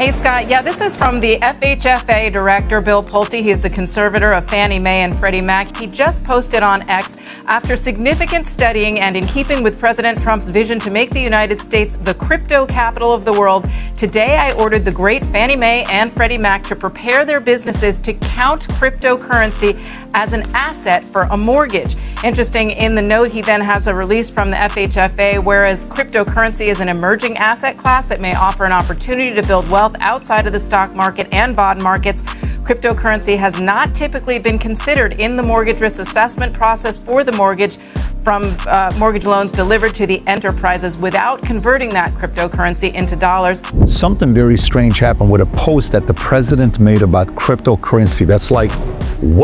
Hey, Scott. Yeah, this is from the FHFA director, Bill Pulte. He is the conservator of Fannie Mae and Freddie Mac. He just posted on X, after significant studying and in keeping with President Trump's vision to make the United States the crypto capital of the world, today I ordered the great Fannie Mae and Freddie Mac to prepare their businesses to count cryptocurrency as an asset for a mortgage. Interesting, in the note, he then has a release from the FHFA, whereas cryptocurrency is an emerging asset class that may offer an opportunity to build wealth outside of the stock market and bond markets. Cryptocurrency has not typically been considered in the mortgage risk assessment process for the mortgage from mortgage loans delivered to the enterprises without converting that cryptocurrency into dollars. Something very strange happened with a post that the president made about cryptocurrency. That's like,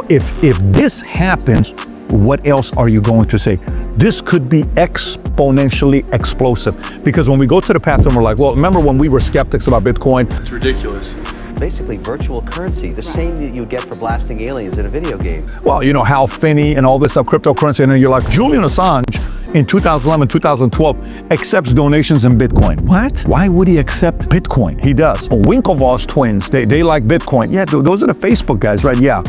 if this happens, what else are you going to say? This could be exponentially explosive. Because when we go to the past and we're like, well, remember when we were skeptics about Bitcoin? It's ridiculous. Basically virtual currency, the same that you'd get for blasting aliens in a video game. Well, you know, Hal Finney and all this stuff, cryptocurrency, and then you're like, Julian Assange in 2011, 2012 accepts donations in Bitcoin. What? Why would he accept Bitcoin? He does. Winklevoss twins, they like Bitcoin. Yeah, those are the Facebook guys, right? Yeah.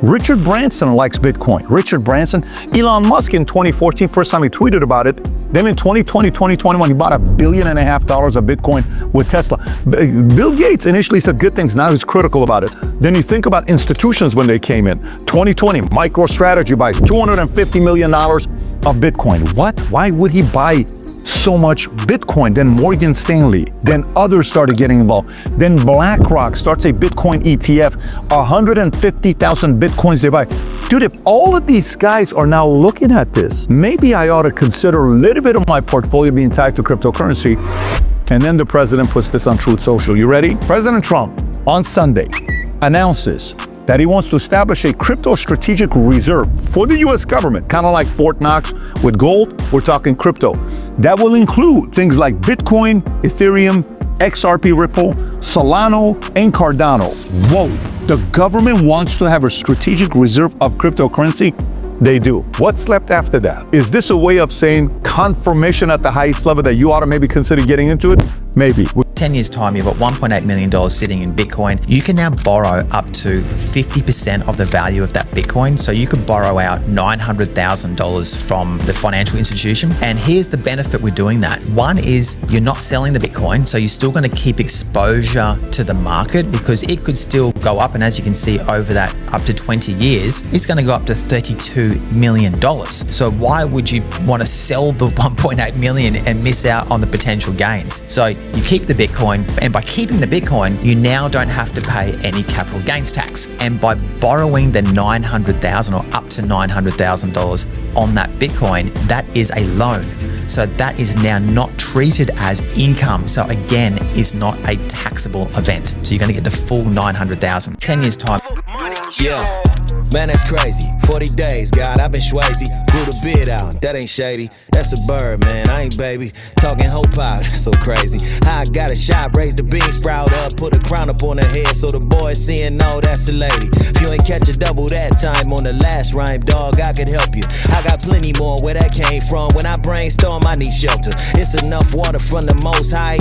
Richard Branson likes Bitcoin. Richard Branson. Elon Musk in 2014, first time he tweeted about it. Then in 2020, 2021, he bought $1.5 billion of Bitcoin with Tesla. Bill Gates initially said good things. Now he's critical about it. Then you think about institutions when they came in. 2020, MicroStrategy buys $250 million of Bitcoin. What? Why would he buy so much Bitcoin? Then Morgan Stanley, then others started getting involved. Then BlackRock starts a Bitcoin ETF, 150,000 Bitcoins they buy. Dude, if all of these guys are now looking at this, maybe I ought to consider a little bit of my portfolio being tied to cryptocurrency. And then the president puts this on Truth Social. You ready? President Trump on Sunday announces that he wants to establish a crypto strategic reserve for the U.S. government, kind of like Fort Knox with gold. We're talking crypto. That will include things like Bitcoin, Ethereum, XRP Ripple, Solana, and Cardano. Whoa, the government wants to have a strategic reserve of cryptocurrency? They do. What's left after that? Is this a way of saying confirmation at the highest level that you ought to maybe consider getting into it? Maybe. 10 years time, you've got $1.8 million sitting in Bitcoin. You can now borrow up to 50% of the value of that Bitcoin. So you could borrow out $900,000 from the financial institution. And here's the benefit with doing that. One is you're not selling the Bitcoin. So you're still going to keep exposure to the market because it could still go up. And as you can see over that up to 20 years, it's going to go up to $32 million. So why would you want to sell the 1.8 million and miss out on the potential gains? So you keep the Bitcoin, and by keeping the Bitcoin, you now don't have to pay any capital gains tax. And by borrowing the $900,000 or up to $900,000 on that Bitcoin, that is a loan. So that is now not treated as income. So again, is not a taxable event. So you're going to get the full $900,000. 10 years time. Yeah. Man, that's crazy. 40 days, God, I've been Swayze. Grew the beard out, that ain't shady. That's a bird, man, I ain't baby. Talking hope out, that's so crazy. How I got a shot, raise the bean sprout up, put a crown up on her head so the boys seeing, no, that's a lady. If you ain't catch a double that time on the last rhyme, dog, I could help you. I got plenty more where that came from. When I brainstorm, I need shelter. It's enough water from the Most High.